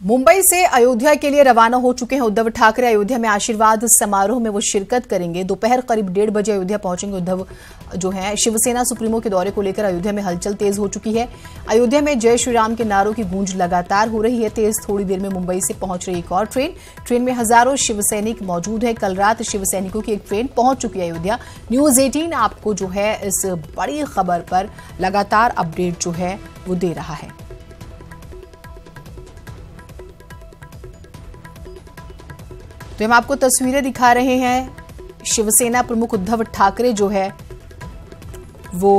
मुंबई से अयोध्या के लिए रवाना हो चुके हैं उद्धव ठाकरे। अयोध्या में आशीर्वाद समारोह में वो शिरकत करेंगे। दोपहर करीब 1:30 बजे अयोध्या पहुंचेंगे। उद्धव जो है शिवसेना सुप्रीमो के दौरे को लेकर अयोध्या में हलचल तेज हो चुकी है। अयोध्या में जय श्री राम के नारों की गूंज लगातार हो रही है तेज। थोड़ी देर में मुंबई से पहुंच रही एक और ट्रेन में हजारों शिव सैनिक मौजूद है। कल रात शिव सैनिकों की एक ट्रेन पहुंच चुकी है अयोध्या। न्यूज 18 आपको जो है इस बड़ी खबर पर लगातार अपडेट जो है वो दे रहा है। तो हम आपको तस्वीरें दिखा रहे हैं। शिवसेना प्रमुख उद्धव ठाकरे जो है वो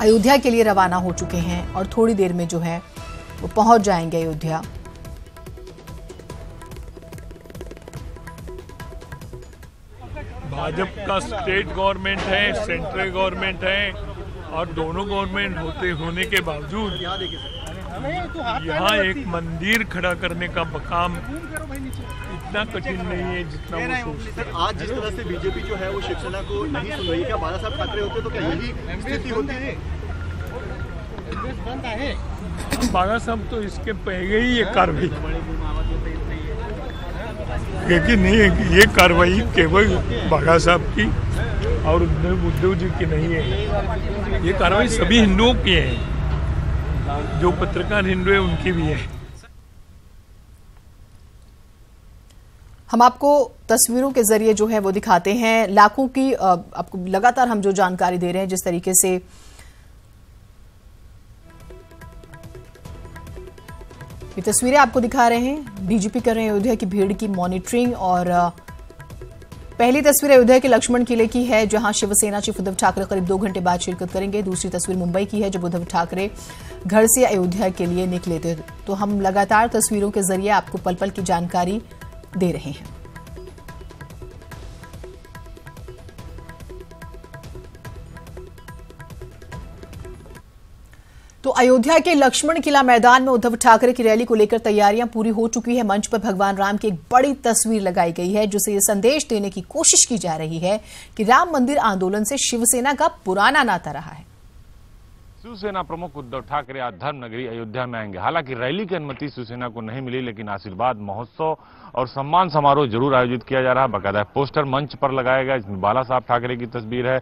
अयोध्या के लिए रवाना हो चुके हैं और थोड़ी देर में जो है वो पहुंच जाएंगे अयोध्या। भाजपा का स्टेट गवर्नमेंट है, सेंट्रल गवर्नमेंट है और दोनों गवर्नमेंट होने के बावजूद यहाँ एक मंदिर खड़ा करने का काम इतना कठिन नहीं है जितना वो सोचते हैं। आज जिस तरह से बीजेपी जो है वो शिवसेना को नहीं सुन रही है, क्या बाला साहब ठाकरे होते तो क्या यही स्थिति होती? बाला साहब तो इसके पहले ही ये कार्रवाई, लेकिन ये कार्रवाई केवल बाला साहब की और उद्धव जी की नहीं है। ये कार्रवाई सभी हिंदुओं की है, जो पत्रकार हिंदू है उनकी भी है। हम आपको तस्वीरों के जरिए जो है वो दिखाते हैं। लाखों की आपको लगातार हम जो जानकारी दे रहे हैं, जिस तरीके से ये तस्वीरें आपको दिखा रहे हैं। डीजीपी कर रहे हैं अयोध्या की भीड़ की मॉनिटरिंग। और पहली तस्वीर अयोध्या के लक्ष्मण किले की है, जहां शिवसेना चीफ उद्धव ठाकरे करीब 2 घंटे बाद शिरकत करेंगे। दूसरी तस्वीर मुंबई की है, जब उद्धव ठाकरे घर से अयोध्या के लिए निकले थे। तो हम लगातार तस्वीरों के जरिए आपको पल पल की जानकारी दे रहे हैं। तो अयोध्या के लक्ष्मण किला मैदान में उद्धव ठाकरे की रैली को लेकर तैयारियां पूरी हो चुकी है। मंच पर भगवान राम की एक बड़ी तस्वीर लगाई गई है, जिसे ये संदेश देने की कोशिश की जा रही है कि राम मंदिर आंदोलन से शिवसेना का पुराना नाता रहा है। शिवसेना प्रमुख उद्धव ठाकरे आज धर्म नगरी अयोध्या में आएंगे। हालांकि रैली की अनुमति शिवसेना को नहीं मिली, लेकिन आशीर्वाद महोत्सव और सम्मान समारोह जरूर आयोजित किया जा रहा है। बाकायदा पोस्टर मंच पर लगाया गया, इसमें बाला साहब ठाकरे की तस्वीर है,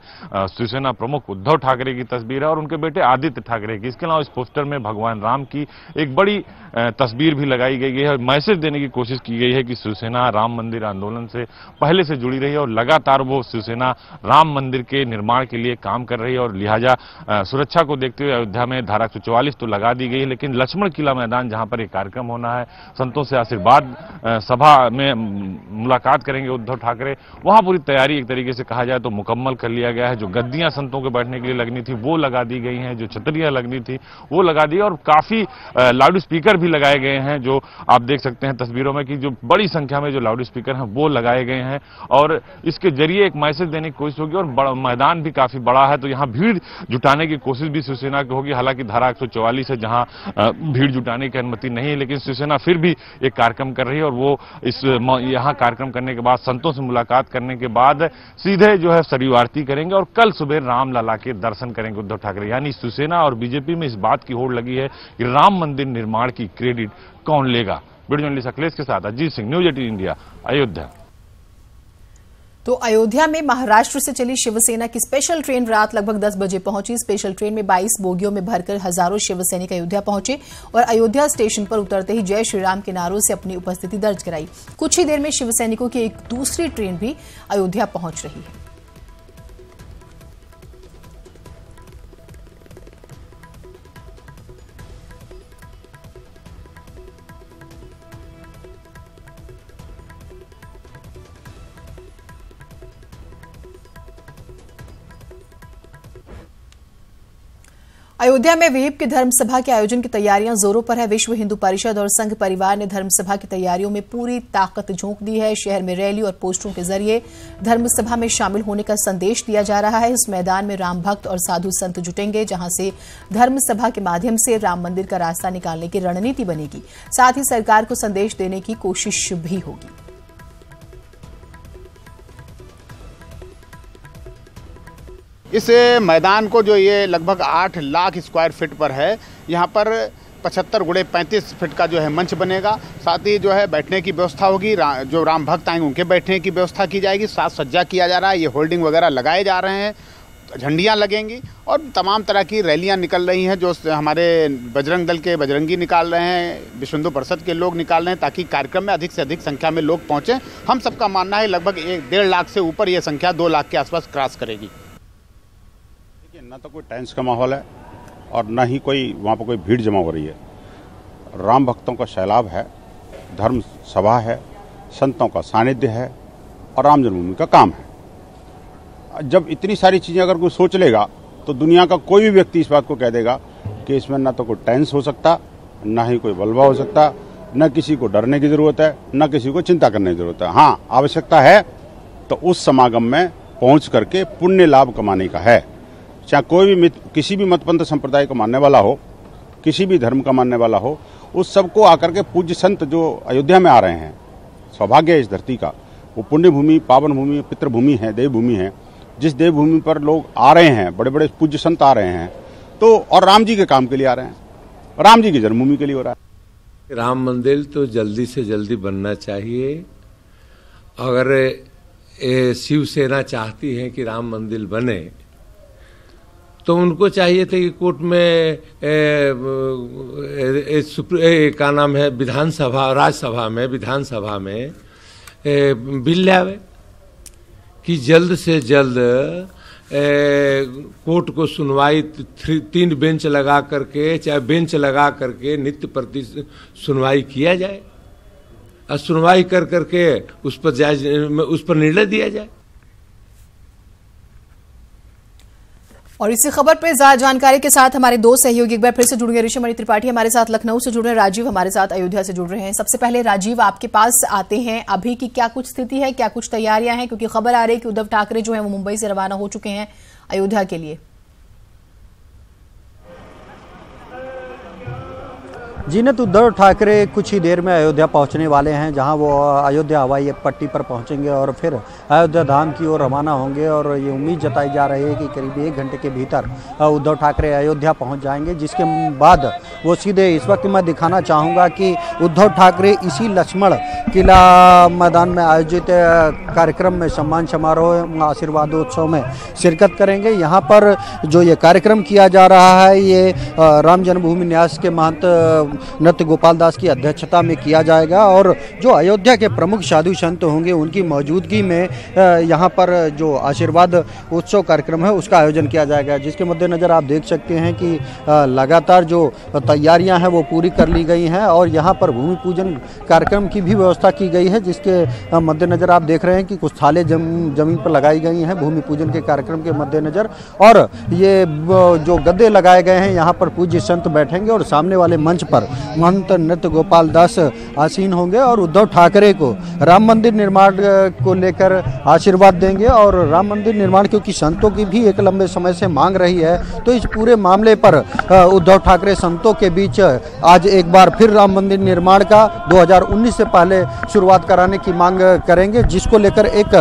शिवसेना प्रमुख उद्धव ठाकरे की तस्वीर है और उनके बेटे आदित्य ठाकरे की। इसके अलावा इस पोस्टर में भगवान राम की एक बड़ी तस्वीर भी लगाई गई है। मैसेज देने की कोशिश की गई है कि शिवसेना राम मंदिर आंदोलन से पहले से जुड़ी रही है और लगातार वो शिवसेना राम मंदिर के निर्माण के लिए काम कर रही है और लिहाजा सुरक्षा को देखते हुए अयोध्या में धारा 144 तो लगा दी गई है, लेकिन लक्ष्मण किला मैदान जहां पर एक कार्यक्रम होना है, संतों से आशीर्वाद सभा में मुलाकात करेंगे उद्धव ठाकरे, वहां पूरी तैयारी एक तरीके से कहा जाए तो मुकम्मल कर लिया गया है। जो गद्दियां संतों के बैठने के लिए लगनी थी वो लगा दी गई हैं, जो छतरियां लगनी थी वो लगा दी और काफी लाउड स्पीकर भी लगाए गए हैं, जो आप देख सकते हैं तस्वीरों में कि जो बड़ी संख्या में जो लाउड स्पीकर हैं वो लगाए गए हैं और इसके जरिए एक मैसेज देने की कोशिश होगी। और मैदान भी काफी बड़ा है, तो यहाँ भीड़ जुटाने की कोशिश भी शिवसेना की होगी। हालांकि धारा 144 है, जहां भीड़ जुटाने की अनुमति नहीं है, लेकिन शिवसेना फिर भी एक कार्यक्रम कर रही है और वो इस यहाँ कार्यक्रम करने के बाद संतों से मुलाकात करने के बाद सीधे जो है सरयू आरती करेंगे और कल सुबह रामलला के दर्शन करेंगे उद्धव ठाकरे। यानी शिवसेना और बीजेपी में इस बात की होड़ लगी है कि राम मंदिर निर्माण की क्रेडिट कौन लेगा। वीडियो जर्नलिस्ट अखिलेश के साथ अजीत सिंह, न्यूज 18 इंडिया, अयोध्या। तो अयोध्या में महाराष्ट्र से चली शिवसेना की स्पेशल ट्रेन रात लगभग 10 बजे पहुंची। स्पेशल ट्रेन में 22 बोगियों में भरकर हजारों शिव सैनिक अयोध्या पहुंचे और अयोध्या स्टेशन पर उतरते ही जय श्री राम के नारों से अपनी उपस्थिति दर्ज कराई। कुछ ही देर में शिव सैनिकों की एक दूसरी ट्रेन भी अयोध्या पहुंच रही है। अयोध्या में विहिप की धर्मसभा के आयोजन की तैयारियां जोरों पर है। विश्व हिंदू परिषद और संघ परिवार ने धर्मसभा की तैयारियों में पूरी ताकत झोंक दी है। शहर में रैली और पोस्टरों के जरिए धर्मसभा में शामिल होने का संदेश दिया जा रहा है। इस मैदान में राम भक्त और साधु संत जुटेंगे, जहां से धर्मसभा के माध्यम से राम मंदिर का रास्ता निकालने की रणनीति बनेगी। साथ ही सरकार को संदेश देने की कोशिश भी होगी। इस मैदान को जो ये लगभग 8 लाख स्क्वायर फीट पर है, यहाँ पर 75 गुणे 35 फीट का जो है मंच बनेगा। साथ ही जो है बैठने की व्यवस्था होगी, जो राम भक्त आएंगे उनके बैठने की व्यवस्था की जाएगी। साज सज्जा किया जा रहा है, ये होल्डिंग वगैरह लगाए जा रहे हैं, झंडियाँ लगेंगी और तमाम तरह की रैलियाँ निकल रही हैं, जो हमारे बजरंग दल के बजरंगी निकाल रहे हैं, विश्व हिंदू परिषद के लोग निकाल रहे हैं, ताकि कार्यक्रम में अधिक से अधिक संख्या में लोग पहुँचें। हम सबका मानना है लगभग 1.5 लाख से ऊपर ये संख्या 2 लाख के आसपास क्रॉस करेगी। देखिए, न तो कोई टेंस का माहौल है और न ही कोई वहाँ पर कोई भीड़ जमा हो रही है। राम भक्तों का सैलाब है, धर्म सभा है, संतों का सानिध्य है और राम जन्मभूमि का काम है। जब इतनी सारी चीज़ें अगर कोई सोच लेगा तो दुनिया का कोई भी व्यक्ति इस बात को कह देगा कि इसमें न तो कोई टेंस हो सकता, न ही कोई बलवा हो सकता, न किसी को डरने की ज़रूरत है, न किसी को चिंता करने की ज़रूरत है। हाँ, आवश्यकता है तो उस समागम में पहुँच करके पुण्य लाभ कमाने का है। चाहे कोई भी किसी भी मतपंथ संप्रदाय को मानने वाला हो, किसी भी धर्म का मानने वाला हो, उस सबको आकर के पूज्य संत जो अयोध्या में आ रहे हैं, सौभाग्य है इस धरती का। वो पुण्य भूमि, पावन भूमि, पितृभूमि है, देवभूमि है। जिस देवभूमि पर लोग आ रहे हैं, बड़े बड़े पूज्य संत आ रहे हैं, तो और राम जी के काम के लिए आ रहे हैं, राम जी की जन्मभूमि के लिए हो रहा है। राम मंदिर तो जल्दी से जल्दी बनना चाहिए। अगर शिवसेना चाहती है कि राम मंदिर बने तो उनको चाहिए था कि कोर्ट में क्या नाम है, विधानसभा, राज्यसभा में, विधानसभा में बिल लावे कि जल्द से जल्द कोर्ट को सुनवाई 3 बेंच लगा करके, चाहे बेंच लगा करके नित्य प्रति सुनवाई किया जाए और सुनवाई कर करके उस पर निर्णय दिया जाए। और इसी खबर पर ज्यादा जानकारी के साथ हमारे 2 सहयोगी एक बार फिर से जुड़ गए। ऋषिमणि त्रिपाठी हमारे साथ लखनऊ से जुड़ रहे हैं, राजीव हमारे साथ अयोध्या से जुड़ रहे हैं। सबसे पहले राजीव, आपके पास आते हैं, अभी की क्या कुछ स्थिति है, क्या कुछ तैयारियां हैं, क्योंकि खबर आ रही है कि उद्धव ठाकरे जो है वो मुंबई से रवाना हो चुके हैं अयोध्या के लिए। जीनत, उद्धव ठाकरे कुछ ही देर में अयोध्या पहुंचने वाले हैं, जहां वो अयोध्या हवाई पट्टी पर पहुंचेंगे और फिर अयोध्या धाम की ओर रवाना होंगे। और ये उम्मीद जताई जा रही है कि करीब 1 घंटे के भीतर उद्धव ठाकरे अयोध्या पहुंच जाएंगे, जिसके बाद वो सीधे, इस वक्त मैं दिखाना चाहूँगा कि उद्धव ठाकरे इसी लक्ष्मण किला मैदान में आयोजित कार्यक्रम में, सम्मान समारोह, आशीर्वादोत्सव में शिरकत करेंगे। यहाँ पर जो ये कार्यक्रम किया जा रहा है, ये राम जन्मभूमि न्यास के महंत नृत्य गोपाल दास की अध्यक्षता में किया जाएगा और जो अयोध्या के प्रमुख साधु संत होंगे उनकी मौजूदगी में यहाँ पर जो आशीर्वाद उत्सव कार्यक्रम है उसका आयोजन किया जाएगा, जिसके मद्देनज़र आप देख सकते हैं कि लगातार जो तैयारियां हैं वो पूरी कर ली गई हैं और यहाँ पर भूमि पूजन कार्यक्रम की भी व्यवस्था की गई है, जिसके मद्देनज़र आप देख रहे हैं कि कुछ थाले जमीन पर लगाई गई हैं भूमि पूजन के कार्यक्रम के मद्देनज़र। और ये जो गद्दे लगाए गए हैं, यहाँ पर पूज्य संत बैठेंगे और सामने वाले मंच पर महंत नृत्य गोपाल दास आसीन होंगे और उद्धव ठाकरे को राम मंदिर निर्माण को लेकर आशीर्वाद देंगे। और राम मंदिर निर्माण क्योंकि संतों की भी एक लंबे समय से मांग रही है, तो इस पूरे मामले पर उद्धव ठाकरे संतों के बीच आज एक बार फिर राम मंदिर निर्माण का 2019 से पहले शुरुआत कराने की मांग करेंगे, जिसको लेकर एक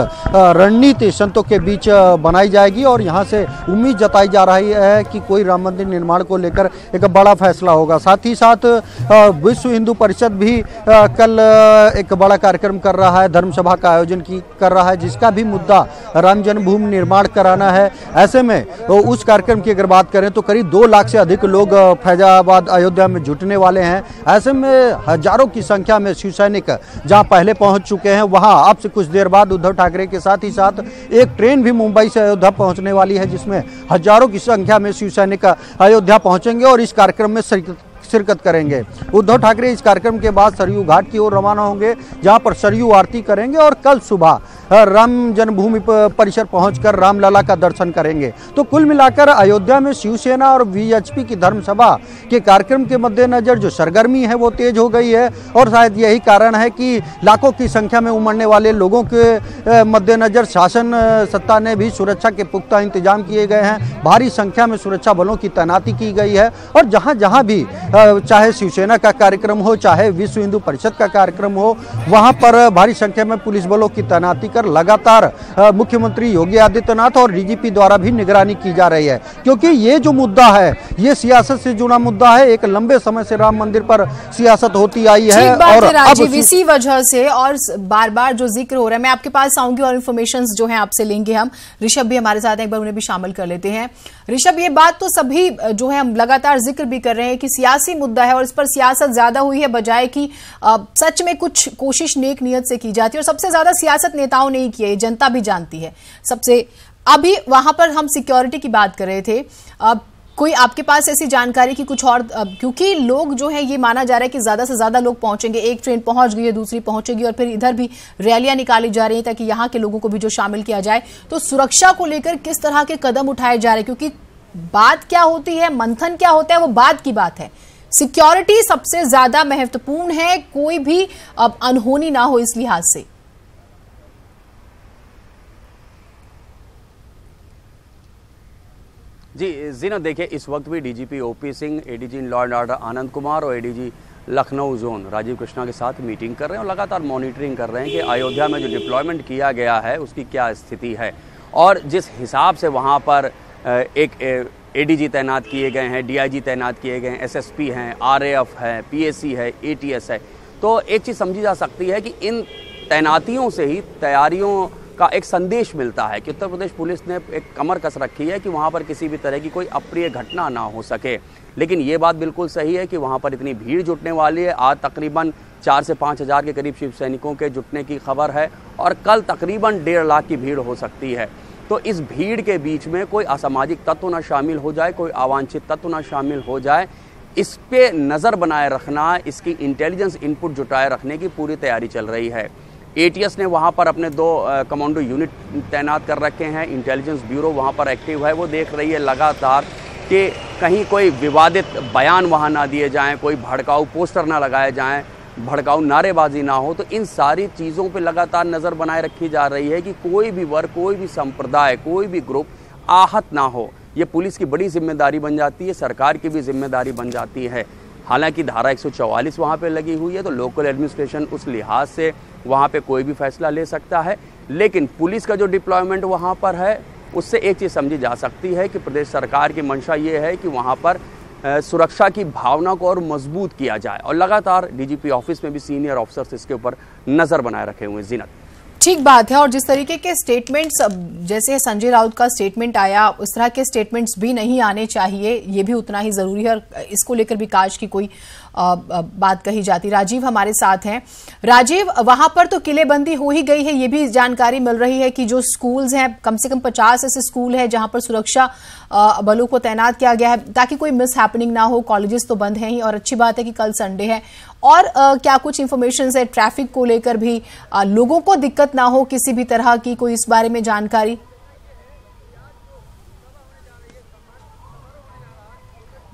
रणनीति संतों के बीच बनाई जाएगी। और यहाँ से उम्मीद जताई जा रही है कि कोई राम मंदिर निर्माण को लेकर एक बड़ा फैसला होगा। साथ ही साथ विश्व हिंदू परिषद भी कल एक बड़ा कार्यक्रम कर रहा है, धर्म सभा का आयोजन कर रहा है, जिसका भी मुद्दा राम जन्मभूमि निर्माण कराना है। ऐसे में उस कार्यक्रम की अगर बात करें तो करीब 2 लाख से अधिक लोग फैजाबाद अयोध्या में जुटने वाले हैं। ऐसे में हजारों की संख्या में शिव सैनिक जहां पहले पहुंच चुके हैं, वहां अब से कुछ देर बाद उद्धव ठाकरे के साथ ही साथ एक ट्रेन भी मुंबई से अयोध्या पहुंचने वाली है, जिसमें हजारों की संख्या में शिव सैनिक अयोध्या पहुंचेंगे और इस कार्यक्रम में शिरकत करेंगे। उद्धव ठाकरे इस कार्यक्रम के बाद सरयू घाट की ओर रवाना होंगे, जहां पर सरयू आरती करेंगे और कल सुबह राम जन्मभूमि परिसर पहुंचकर रामलला का दर्शन करेंगे। तो कुल मिलाकर अयोध्या में शिवसेना और वीएचपी की धर्म सभा के कार्यक्रम के मद्देनजर जो सरगर्मी है वो तेज हो गई है और शायद यही कारण है कि लाखों की संख्या में उमड़ने वाले लोगों के मद्देनजर शासन सत्ता ने भी सुरक्षा के पुख्ता इंतजाम किए गए हैं। भारी संख्या में सुरक्षा बलों की तैनाती की गई है और जहां जहां भी चाहे शिवसेना का कार्यक्रम हो, चाहे विश्व हिंदू परिषद का कार्यक्रम हो, वहां पर भारी संख्या में पुलिस बलों की तैनाती कर लगातार मुख्यमंत्री योगी आदित्यनाथ और डीजीपी द्वारा भी निगरानी की जा रही है। क्योंकि ये जो मुद्दा है ये सियासत से जुड़ा मुद्दा है। एक लंबे समय से राम मंदिर पर सियासत होती आई है और अब इसी वजह से और बार बार जो जिक्र हो रहा है, मैं आपके पास आऊंगी और इन्फॉर्मेशन जो है आपसे लेंगे हम। ऋषभ भी हमारे साथ हैं, एक बार उन्हें भी शामिल कर लेते हैं। ऋषभ, ये बात तो सभी जो है हम लगातार जिक्र भी कर रहे हैं कि सियासी मुद्दा है और इस पर सियासत ज्यादा हुई है बजाय कि सच में कुछ कोशिश नेक नियत से की जाती है। और सबसे ज्यादा सियासत नेताओं ने ही की है, जनता भी जानती है सबसे। अभी वहां पर हम सिक्योरिटी की बात कर रहे थे, कोई आपके पास ऐसी जानकारी की कुछ और, क्योंकि लोग जो है ये माना जा रहा है कि ज्यादा से ज्यादा लोग पहुंचेंगे, एक ट्रेन पहुंच गई है दूसरी पहुंचेगी और फिर इधर भी रैलियां निकाली जा रही हैं ताकि यहां के लोगों को भी जो शामिल किया जाए। तो सुरक्षा को लेकर किस तरह के कदम उठाए जा रहे हैं, क्योंकि बात क्या होती है, मंथन क्या होता है, वो बात की बात है। सिक्योरिटी सबसे ज्यादा महत्वपूर्ण है, कोई भी अब अनहोनी ना हो इस लिहाज से। जी जीना, देखिए इस वक्त भी DGP OP Singh, ADG law and order Anand Kumar और एडीजी लखनऊ जोन राजीव कृष्णा के साथ मीटिंग कर रहे हैं और लगातार मॉनिटरिंग कर रहे हैं कि अयोध्या में जो डिप्लॉयमेंट किया गया है उसकी क्या स्थिति है। और जिस हिसाब से वहाँ पर एक एडीजी तैनात किए गए हैं, डीआईजी तैनात किए गए हैं, एसएसपी हैं, आरएएफ है, पीएसी है, एटीएस है, तो एक चीज़ समझी जा सकती है कि इन तैनातियों से ही तैयारियों का एक संदेश मिलता है कि उत्तर प्रदेश पुलिस ने एक कमर कस रखी है कि वहाँ पर किसी भी तरह की कोई अप्रिय घटना ना हो सके। लेकिन ये बात बिल्कुल सही है कि वहाँ पर इतनी भीड़ जुटने वाली है। आज तकरीबन 4 से 5 हज़ार के करीब शिव सैनिकों के जुटने की खबर है और कल तकरीबन 1.5 लाख की भीड़ हो सकती है। तो इस भीड़ के बीच में कोई असामाजिक तत्व ना शामिल हो जाए, कोई अवांछित तत्व ना शामिल हो जाए, इस पे नज़र बनाए रखना, इसकी इंटेलिजेंस इनपुट जुटाए रखने की पूरी तैयारी चल रही है। एटीएस ने वहाँ पर अपने 2 कमांडो यूनिट तैनात कर रखे हैं। इंटेलिजेंस ब्यूरो वहाँ पर एक्टिव है, वो देख रही है लगातार कि कहीं कोई विवादित बयान वहाँ ना दिए जाएं, कोई भड़काऊ पोस्टर ना लगाए जाएं, भड़काऊ नारेबाजी ना हो। तो इन सारी चीज़ों पे लगातार नज़र बनाए रखी जा रही है कि कोई भी वर्ग, कोई भी संप्रदाय, कोई भी ग्रुप आहत ना हो। ये पुलिस की बड़ी जिम्मेदारी बन जाती है, सरकार की भी जिम्मेदारी बन जाती है। हालांकि धारा 144 वहाँ पे लगी हुई है तो लोकल एडमिनिस्ट्रेशन उस लिहाज से वहाँ पे कोई भी फैसला ले सकता है। लेकिन पुलिस का जो डिप्लॉयमेंट वहाँ पर है उससे एक चीज़ समझी जा सकती है कि प्रदेश सरकार की मंशा ये है कि वहाँ पर सुरक्षा की भावना को और मजबूत किया जाए और लगातार डीजीपी ऑफिस में भी सीनियर ऑफिसर्स इसके ऊपर नज़र बनाए रखे हुए हैं। जीनत, ठीक बात है। और जिस तरीके के स्टेटमेंट्स, जैसे संजय राउत का स्टेटमेंट आया, उस तरह के स्टेटमेंट्स भी नहीं आने चाहिए, ये भी उतना ही जरूरी है और इसको लेकर भी काश की कोई बात कही जाती। राजीव हमारे साथ हैं। राजीव, वहां पर तो किलेबंदी हो ही गई है, ये भी जानकारी मिल रही है कि जो स्कूल्स हैं, कम से कम 50 ऐसे स्कूल हैं जहां पर सुरक्षा बलों को तैनात किया गया है ताकि कोई मिस हैपनिंग ना हो। कॉलेजेस तो बंद हैं ही और अच्छी बात है कि कल संडे है। और क्या कुछ इंफॉर्मेशन है ट्रैफिक को लेकर भी, लोगों को दिक्कत ना हो किसी भी तरह की, कोई इस बारे में जानकारी?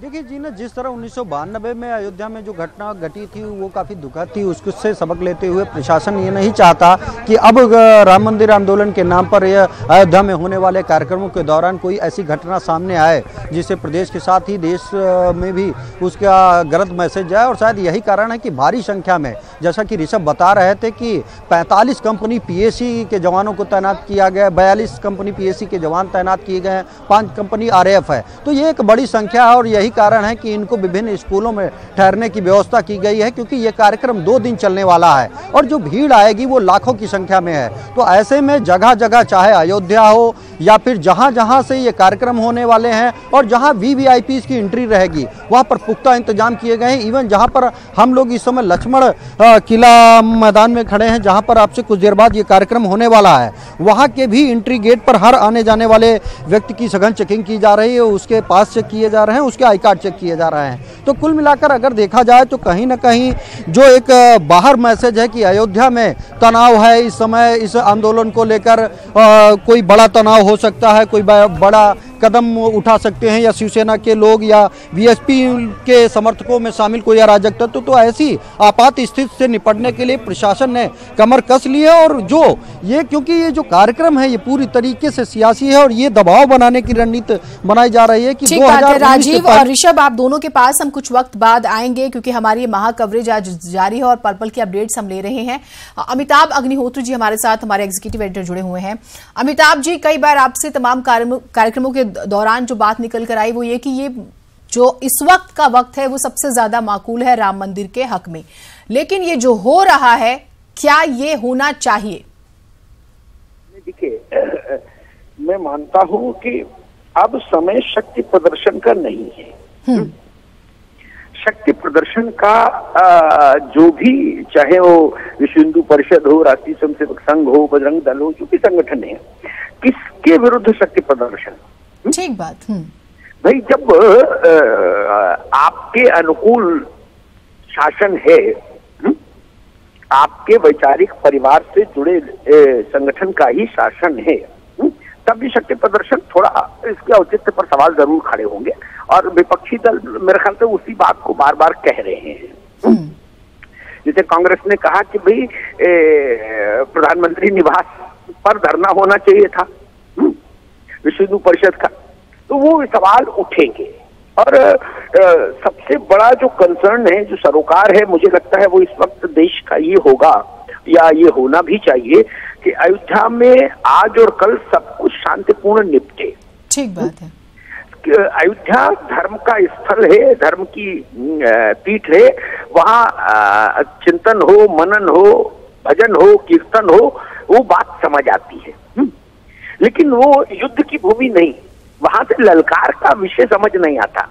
देखिए जी ना, जिस तरह 1992 में अयोध्या में जो घटना घटी थी वो काफ़ी दुखद थी। उससे सबक लेते हुए प्रशासन ये नहीं चाहता कि अब राम मंदिर आंदोलन के नाम पर यह अयोध्या में होने वाले कार्यक्रमों के दौरान कोई ऐसी घटना सामने आए जिससे प्रदेश के साथ ही देश में भी उसका गलत मैसेज जाए। और शायद यही कारण है कि भारी संख्या में, जैसा कि ऋषभ बता रहे थे कि 45 कंपनी पीएसी के जवानों को तैनात किया गया, 42 कंपनी पीएसी के जवान तैनात किए गए हैं, 5 कंपनी आरएएफ है। तो ये एक बड़ी संख्या है और यही कारण है कि इनको विभिन्न स्कूलों में ठहरने की व्यवस्था की गई है, क्योंकि ये कार्यक्रम 2 दिन चलने वाला है और जो भीड़ आएगी वो लाखों की संख्या में है। तो ऐसे में जगह जगह, चाहे अयोध्या हो या फिर जहां जहां से ये कार्यक्रम होने वाले हैं और जहां वीवीआईपीज़ की एंट्री रहेगी वहां पर पुख्ता इंतजाम किए गए हैं। इवन जहां पर हम लोग इस समय लक्ष्मण किला मैदान में खड़े हैं, जहां पर आपसे कुछ देर बाद ये कार्यक्रम होने वाला है, वहां के भी एंट्री गेट पर हर आने जाने वाले व्यक्ति की सघन चेकिंग की जा रही है, उसके पास चेक किए जा रहे हैं, उसके आई कार्ड चेक किए जा रहे हैं। तो कुल मिलाकर अगर देखा जाए तो कहीं ना कहीं जो एक बाहर मैसेज है कि अयोध्या में तनाव है इस समय, इस आंदोलन को लेकर कोई बड़ा तनाव हो सकता है, कोई बड़ा कदम उठा सकते हैं, या शिवसेना के लोग या बीएसपी के समर्थकों में शामिल कोई अराजक तत्व। तो ऐसी आपात स्थिति से निपटने के लिए प्रशासन ने कमर कस ली है। और जो ये, क्योंकि ये जो कार्यक्रम है ये पूरी तरीके से सियासी है और ये दबाव बनाने की रणनीति बनाई जा रही है कि 2019 राजीव और ऋषभ, आप दोनों के पास हम कुछ वक्त बाद आएंगे क्योंकि हमारी महा कवरेज आज जारी है और पल पल की अपडेट्स हम ले रहे हैं। अमिताभ अग्निहोत्री जी हमारे साथ, हमारे एग्जीक्यूटिव एडिटर जुड़े हुए हैं। अमिताभ जी, कई बार आपसे तमाम कार्यक्रमों के दौरान जो बात निकल कर आई वो ये कि ये जो इस वक्त का वक्त है वो सबसे ज्यादा माकूल है राम मंदिर के हक में, लेकिन ये जो हो रहा है क्या ये होना चाहिए? देखिए, मैं मानता हूं कि अब समय शक्ति प्रदर्शन का नहीं है। शक्ति प्रदर्शन का जो भी, चाहे वो विश्व हिंदू परिषद हो, राष्ट्रीय स्वयंसेवक संघ हो, बजरंग दल हो, जो भी संगठन है, किसके विरुद्ध शक्ति प्रदर्शन? ठीक बात। भाई, जब आपके अनुकूल शासन है, आपके वैचारिक परिवार से जुड़े संगठन का ही शासन है, तब भी शक्ति प्रदर्शन थोड़ा इसके औचित्य पर सवाल जरूर खड़े होंगे। और विपक्षी दल मेरे ख्याल से उसी बात को बार बार कह रहे हैं। जैसे कांग्रेस ने कहा कि भाई प्रधानमंत्री निवास पर धरना होना चाहिए था विश्व हिंदू परिषद का, तो वो सवाल उठेंगे। और सबसे बड़ा जो कंसर्न है, जो सरोकार है, मुझे लगता है वो इस वक्त देश का ये होगा, या ये होना भी चाहिए कि अयोध्या में आज और कल सब कुछ शांतिपूर्ण निपटे। ठीक बात है। अयोध्या धर्म का स्थल है, धर्म की पीठ है, वहाँ चिंतन हो, मनन हो, भजन हो, कीर्तन हो, वो बात समझ आती है। लेकिन वो युद्ध की भूमि नहीं, वहां से ललकार का विषय समझ नहीं आता।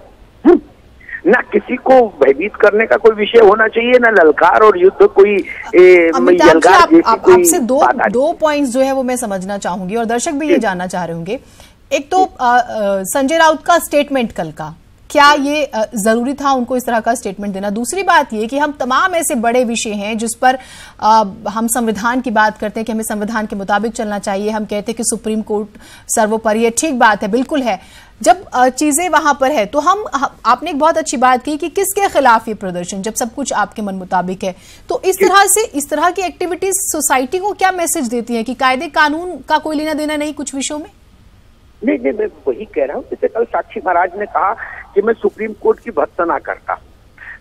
ना किसी को भयभीत करने का कोई विषय होना चाहिए, ना ललकार और युद्ध कोई आपसे दो पॉइंट्स जो है वो मैं समझना चाहूंगी और दर्शक भी ये जानना चाह रहे होंगे। एक तो संजय राउत का स्टेटमेंट कल का, क्या ये जरूरी था उनको इस तरह का स्टेटमेंट देना? दूसरी बात ये कि हम तमाम ऐसे बड़े विषय हैं जिस पर हम संविधान की बात करते हैं कि हमें संविधान के मुताबिक चलना चाहिए, हम कहते हैं कि सुप्रीम कोर्ट सर्वोपरि है, ठीक बात है, बिल्कुल है। जब चीजें वहां पर है तो आपने एक बहुत अच्छी बात की कि किसके खिलाफ ये प्रदर्शन, जब सब कुछ आपके मन मुताबिक है, तो इस तरह की एक्टिविटीज सोसाइटी को क्या मैसेज देती है कि कायदे कानून का कोई लेना देना नहीं कुछ विषयों में? नहीं, मैं वही कह रहा हूँ। जैसे कल साक्षी महाराज ने कहा कि मैं सुप्रीम कोर्ट की भर्त्सना करता,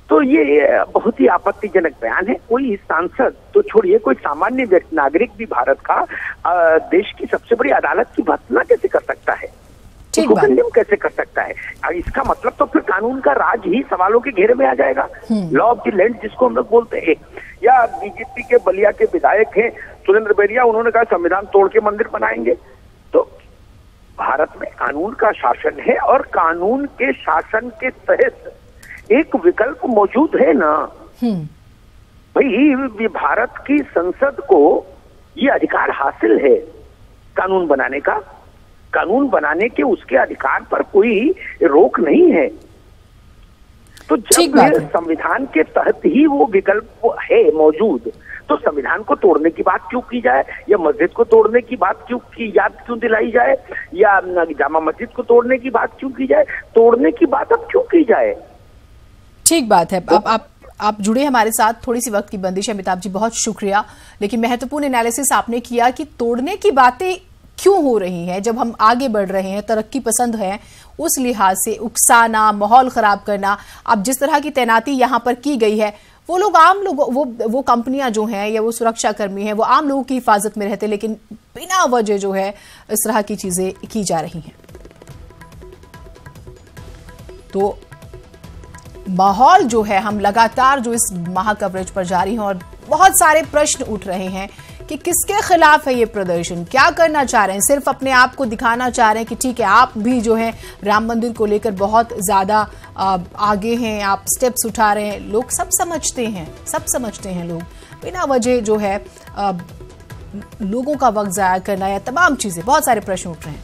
तो ये बहुत ही आपत्तिजनक बयान है। कोई सांसद तो छोड़िए, कोई सामान्य नागरिक भी भारत का देश की सबसे बड़ी अदालत की भर्त्सना कैसे कर सकता है, उसको कंडेम कैसे कर सकता है? इसका मतलब तो फिर कानून का राज ही सवालों के घेरे में आ जाएगा। लॉ ऑफ द लैंड जिसको हम लोग बोलते हैं। या बीजेपी के बलिया के विधायक हैं सुरेंद्र बैरिया, उन्होंने कहा संविधान तोड़ के मंदिर बनाएंगे। तो भारत में कानून का शासन है और कानून के शासन के तहत एक विकल्प मौजूद है ना भाई। भारत की संसद को ये अधिकार हासिल है कानून बनाने का। कानून बनाने के उसके अधिकार पर कोई रोक नहीं है। तो जब संविधान के तहत ही वो विकल्प है मौजूद, तो संविधान को तोड़ने की बात क्यों की जाए, या मस्जिद को तोड़ने की बात याद क्यों दिलाई जाए, या जामा मस्जिद को तोड़ने की बात क्यों की जाए? तोड़ने की बात अब क्यों की जाए? ठीक बात है। अब आप जुड़े हमारे साथ, थोड़ी सी वक्त की बंदिश है अमिताभ जी, बहुत शुक्रिया। लेकिन महत्वपूर्ण एनालिसिस आपने किया कि तोड़ने की बातें क्यों हो रही हैं जब हम आगे बढ़ रहे हैं, तरक्की पसंद हैं, उस लिहाज से उकसाना, माहौल खराब करना। अब जिस तरह की तैनाती यहां पर की गई है, वो लोग आम लोग, वो कंपनियां जो हैं या वो सुरक्षा कर्मी हैं, वो आम लोगों की हिफाजत में रहते, लेकिन बिना वजह जो है इस तरह की चीजें की जा रही हैं। तो माहौल जो है, हम लगातार जो इस महा कवरेज पर जारी हैं और बहुत सारे प्रश्न उठ रहे हैं कि किसके खिलाफ है ये प्रदर्शन, क्या करना चाह रहे हैं? सिर्फ अपने आप को दिखाना चाह रहे हैं कि ठीक है, आप भी जो है राम मंदिर को लेकर बहुत ज्यादा आगे हैं, आप स्टेप्स उठा रहे हैं। लोग सब समझते हैं लोग बिना वजह जो है लोगों का वक्त जाया करना या तमाम चीजें, बहुत सारे प्रश्न उठ रहे हैं।